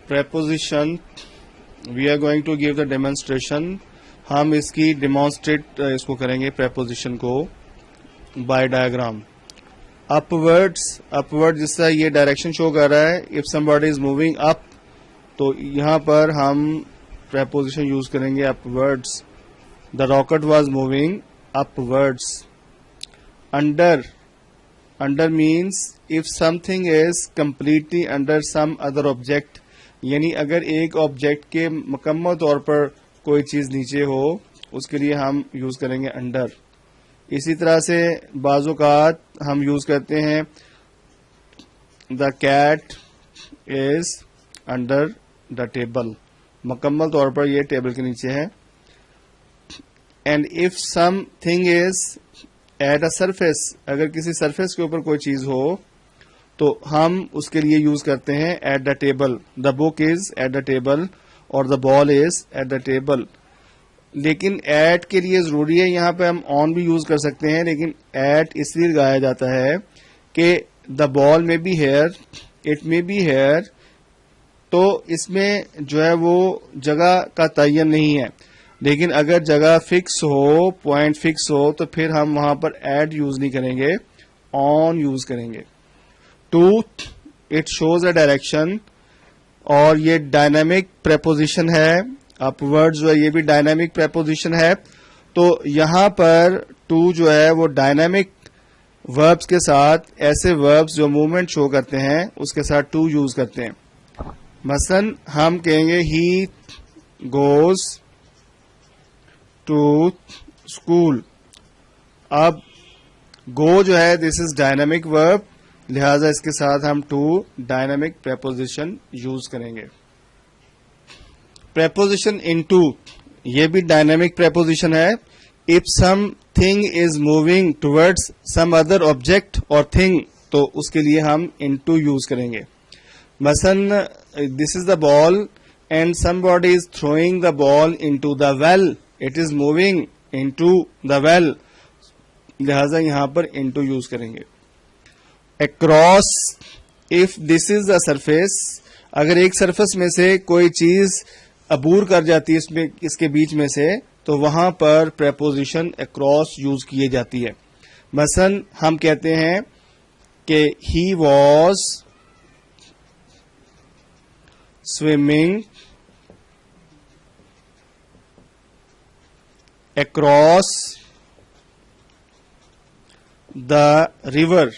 preposition, we are going to give the demonstration. ہم اس کی demonstrate اس کو کریں گے preposition کو بائی ڈائیگرام. upward جس طرح یہ ڈائریکشن شو کر رہا ہے. if somebody is moving up تو یہاں پر ہم preposition یوز کریں گے upwards. the rocket was moving upwards. under means if something is completely under some other object, یعنی اگر ایک آبجیکٹ کے مکمل طور پر کوئی چیز نیچے ہو اس کے لیے ہم یوز کریں گے انڈر. اسی طرح سے بعض اوقات ہم یوز کرتے ہیں the cat is under the table, مکمل طور پر یہ ٹیبل کے نیچے ہے. And if something is at a surface, اگر کسی سرفیس کے اوپر کوئی چیز ہو تو ہم اس کے لیے یوز کرتے ہیں at the table. The book is at the table اور the ball is at the table. لیکن ایٹ کے لیے ضروری ہے, یہاں پہ ہم آن بھی یوز کر سکتے ہیں, لیکن ایٹ اس لیے لگایا جاتا ہے کہ دا بال میں بی ہیئر, اٹ میں بی ہیئر, تو اس میں جو ہے وہ جگہ کا تعین نہیں ہے. لیکن اگر جگہ فکس ہو, پوائنٹ فکس ہو, تو پھر ہم وہاں پر ایٹ یوز نہیں کریں گے, آن یوز کریں گے. To, it shows a direction, اور یہ ڈائنامک پریپوزیشن ہے. اپورڈ جو ہے یہ بھی ڈائنامک پریپوزیشن ہے. تو یہاں پر ٹو جو ہے وہ ڈائنامک وربس کے ساتھ, ایسے وربس جو موومنٹ شو کرتے ہیں اس کے ساتھ ٹو یوز کرتے ہیں. مثلا ہم کہیں گے ہی گوز ٹو اسکول. اب گو جو ہے دس از ڈائنامک ورب, لہذا اس کے ساتھ ہم ٹو ڈائنامک پریپوزیشن یوز کریں گے. پریپوزیشن ان ٹو, یہ بھی ڈائنامک پریپوزیشن ہے. If something is moving towards some other object اور تھنگ, تو اس کے لیے ہم ان ٹو یوز کریں گے. مثلا this is the ball and somebody is throwing the ball into the well, it is moving into the well, لہذا یہاں پر ان ٹو یوز کریں گے. Across, if this is a surface, اگر ایک surface میں سے کوئی چیز عبور کر جاتی ہے اس کے بیچ میں سے, تو وہاں پر پریپوزیشن اکراس یوز کی جاتی ہے. مثلا ہم کہتے ہیں کہ he was swimming across the river,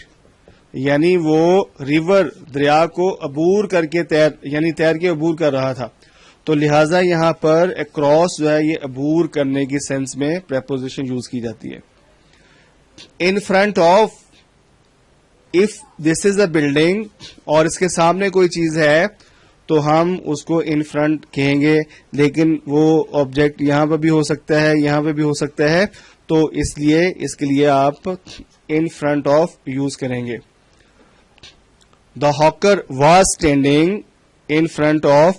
یعنی وہ ریور دریا کو عبور کر کے تیر کے عبور کر رہا تھا. تو لہذا یہاں پر اکراس جو ہے یہ عبور کرنے کی سینس میں پریپوزیشن یوز کی جاتی ہے. ان front of, if this is a building اور اس کے سامنے کوئی چیز ہے تو ہم اس کو ان فرنٹ کہیں گے, لیکن وہ آبجیکٹ یہاں پہ بھی ہو سکتا ہے, یہاں پہ بھی ہو سکتا ہے, تو اس کے لیے آپ ان فرنٹ آف یوز کریں گے. The hawker was standing in front of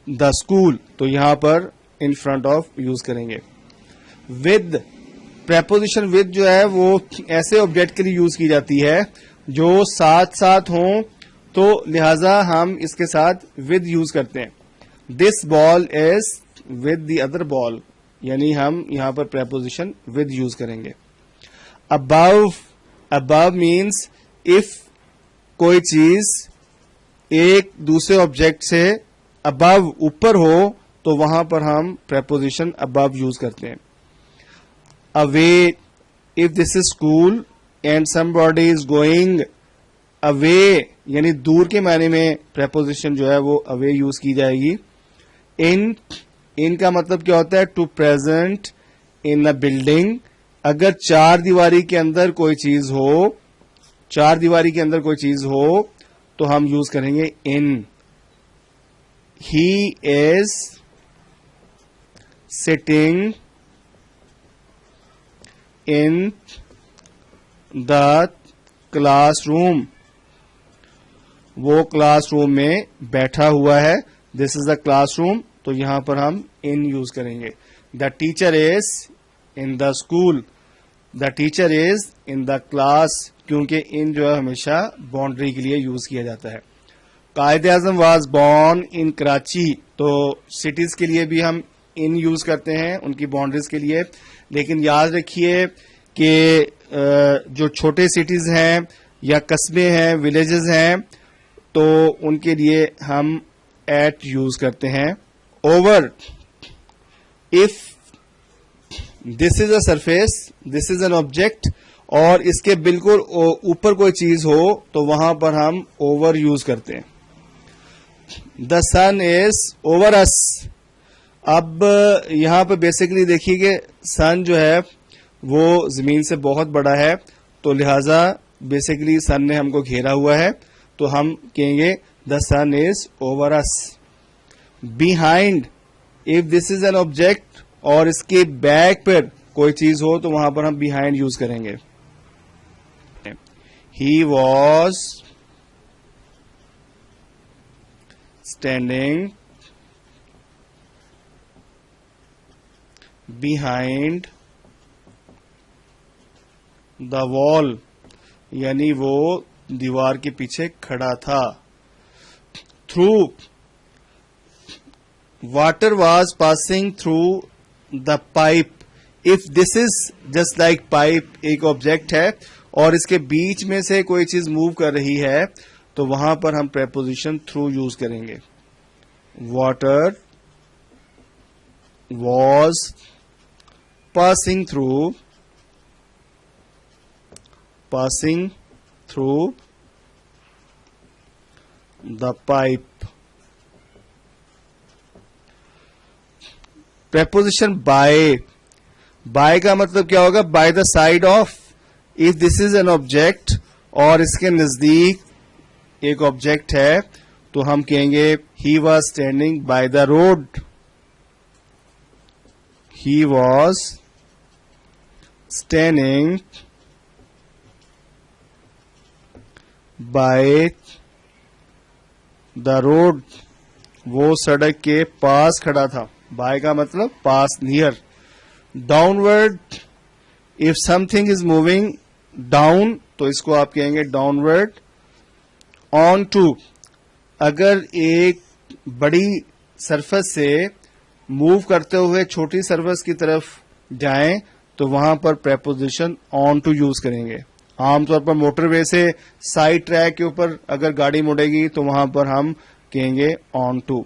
the school, تو یہاں پر ان فرنٹ آف یوز کریں گے. ود, پریپوزیشن ود جو ہے وہ ایسے آبجیکٹ کے لیے یوز کی جاتی ہے جو ساتھ ساتھ ہوں, تو لہذا ہم اس کے ساتھ ود یوز کرتے ہیں. دس بال از ود دی ادر بال, یعنی ہم یہاں پر پریپوزیشن ود یوز کریں گے. ابو مینس اف کوئی چیز ایک دوسرے آبجیکٹ سے ابو اوپر ہو تو وہاں پر ہم پریپوزیشن ابو یوز کرتے ہیں. Away, if this is school and somebody is going away, یعنی دور کے معنی میں پریپوزیشن جو ہے وہ اوے یوز کی جائے گی. ان کا مطلب کیا ہوتا ہے, to present in a building, اگر چار دیواری کے اندر کوئی چیز ہو, چار دیواری کے اندر کوئی چیز ہو تو ہم یوز کریں گے ان. ہی is sitting in the class room, وہ کلاس روم میں بیٹھا ہوا ہے. دس از دا کلاس روم, تو یہاں پر ہم ان یوز کریں گے. The teacher is in the school, the teacher is in the class, کیونکہ ان جو ہے ہمیشہ باؤنڈری کے لیے یوز کیا جاتا ہے. Quaid Azam was born in Karachi. تو سٹیز کے لیے بھی ہم ان یوز کرتے ہیں ان کی باؤنڈریز کے لیے, لیکن یاد رکھیے کہ جو چھوٹے سٹیز ہیں یا قصبے ہیں, ولیجز ہیں, تو ان کے لیے ہم ایٹ یوز کرتے ہیں. Over, if this is a surface, this is an object, اور اس کے بالکل اوپر کوئی چیز ہو تو وہاں پر ہم اوور یوز کرتے ہیں. دا سن از اوور اس. اب یہاں پہ بیسکلی دیکھیے کہ سن جو ہے وہ زمین سے بہت بڑا ہے, تو لہذا بیسکلی سن نے ہم کو گھیرا ہوا ہے, تو ہم کہیں گے the sun is over us. Behind, if this is an object اور اس کے بیک پر کوئی چیز ہو تو وہاں پر ہم بیہائنڈ یوز کریں گے. He was standing behind the وال, یعنی وہ دیوار کے پیچھے کھڑا تھا. Through, water was passing through the pipe. If this is just like pipe, ایک آبجیکٹ ہے اور اس کے بیچ میں سے کوئی چیز موو کر رہی ہے تو وہاں پر ہم پریپوزیشن تھرو یوز کریں گے. Water was passing through the pipe. Preposition by, by کا مطلب کیا ہوگا؟ By the side of. If this is an object اور اس کے نزدیک ایک آبجیکٹ ہے تو ہم کہیں گے he was standing by the road. He was standing by the road. وہ سڑک کے پاس کھڑا تھا. بائی کا مطلب پاس, near. Downward, if something is moving down تو اس کو آپ کہیں گے ڈاؤن ورڈ. آن ٹو, اگر ایک بڑی سرفس سے موو کرتے ہوئے چھوٹی سرفس کی طرف جائیں تو وہاں پر پریپوزیشن آن ٹو یوز کریں گے. عام طور پر موٹر وے سے سائڈ ٹریک کے اوپر اگر گاڑی مڑے گی تو وہاں پر ہم کہیں گے on to.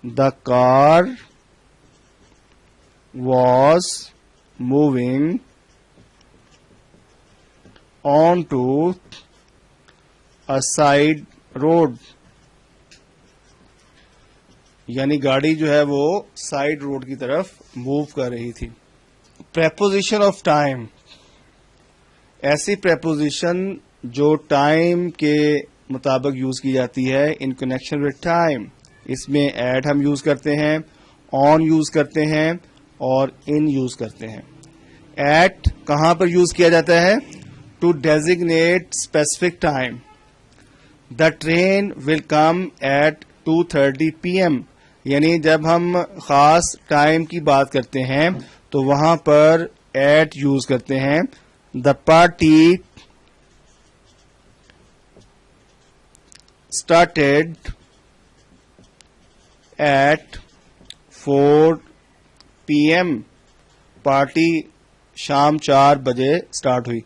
The car was moving on to a side road, یعنی گاڑی جو ہے وہ سائڈ روڈ کی طرف موو کر رہی تھی. پریپوزیشن آف ٹائم, ایسی پریپوزیشن جو ٹائم کے مطابق یوز کی جاتی ہے ان کنیکشن وتھ ٹائم. اس میں ایٹ ہم یوز کرتے ہیں, آن یوز کرتے ہیں اور ان یوز کرتے ہیں. ایٹ کہاں پر یوز کیا جاتا ہے؟ To designate specific time. The train will come at 2:30 PM, یعنی جب ہم خاص ٹائم کی بات کرتے ہیں تو وہاں پر ایٹ یوز کرتے ہیں. The party started at 4 PM, party شام 4 بجے اسٹارٹ ہوئی.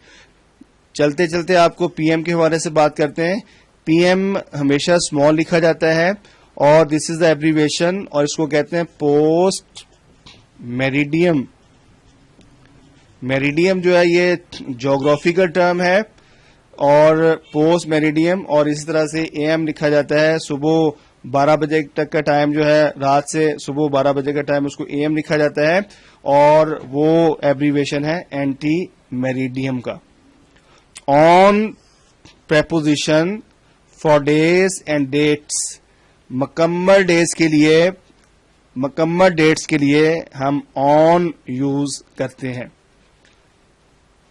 چلتے چلتے آپ کو پی ایم کے حوالے سے بات کرتے ہیں. پی ایم ہمیشہ اسمال لکھا جاتا ہے اور دس از دا ایبریویشن, اور اس کو کہتے ہیں پوسٹ میریڈیم. میریڈیم جو ہے یہ جغرافیکل ٹرم ہے, اور پوسٹ میریڈیم, اور اسی طرح سے اے ایم لکھا جاتا ہے. صبح 12 بجے تک کا ٹائم جو ہے, رات سے صبح 12 بجے کا ٹائم, اس کو اے ایم لکھا جاتا ہے, اور وہ ایبریویشن ہے اینٹی میریڈیم کا. On preposition for days and dates, مکمل ڈیٹس کے لیے ہم آن یوز کرتے ہیں.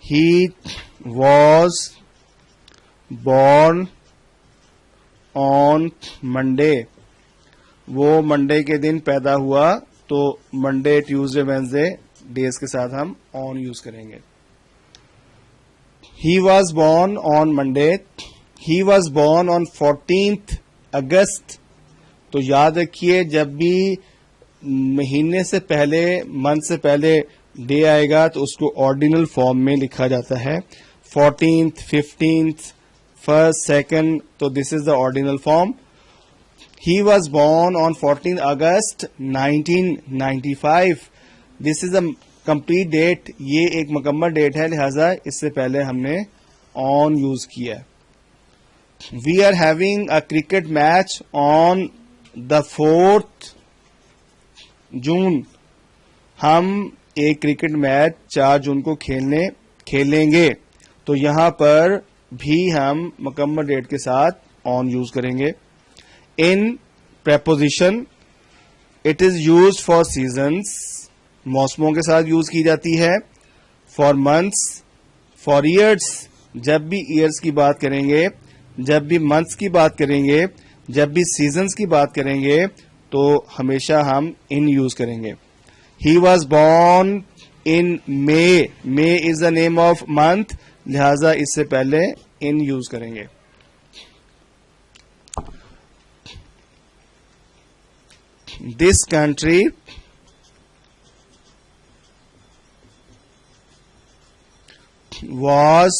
He was born on Monday, وہ منڈے کے دن پیدا ہوا, تو منڈے, ٹیوزڈے, وینسڈے ڈیز کے ساتھ ہم آن یوز کریں گے. He was born on Monday. He was born on 14th اگست. تو یاد رکھیے جب بھی مہینے سے پہلے منتھ سے پہلے ڈے آئے گا تو اس کو آرڈینل فارم میں لکھا جاتا ہے. 14th, 15th, 1st, 2nd. تو this is the ordinal form. He was born on 14th August 1995. This is a complete date. یہ ایک مکمل ڈیٹ ہے, لہذا اس سے پہلے ہم نے on یوز کیا. We are having a cricket match on the 4th June. ہم ایک کرکٹ میچ 4 جون کو کھیلیں گے. تو یہاں پر بھی ہم مکمل ڈیٹ کے ساتھ on یوز کریں گے. In preposition, it is used for seasons. موسموں کے ساتھ یوز کی جاتی ہے. For months, for years. جب بھی ایئرس کی بات کریں گے, جب بھی منتھس کی بات کریں گے, جب بھی سیزنز کی بات کریں گے تو ہمیشہ ہم ان یوز کریں گے. He was born in May. May is the name of month. لہذا اس سے پہلے ان یوز کریں گے. This country was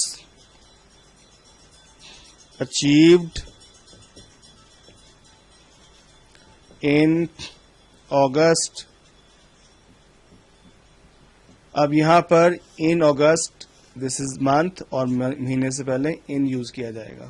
achieved in August. اب یہاں پر in August, this is month اور مہینے سے پہلے in یوز کیا جائے گا.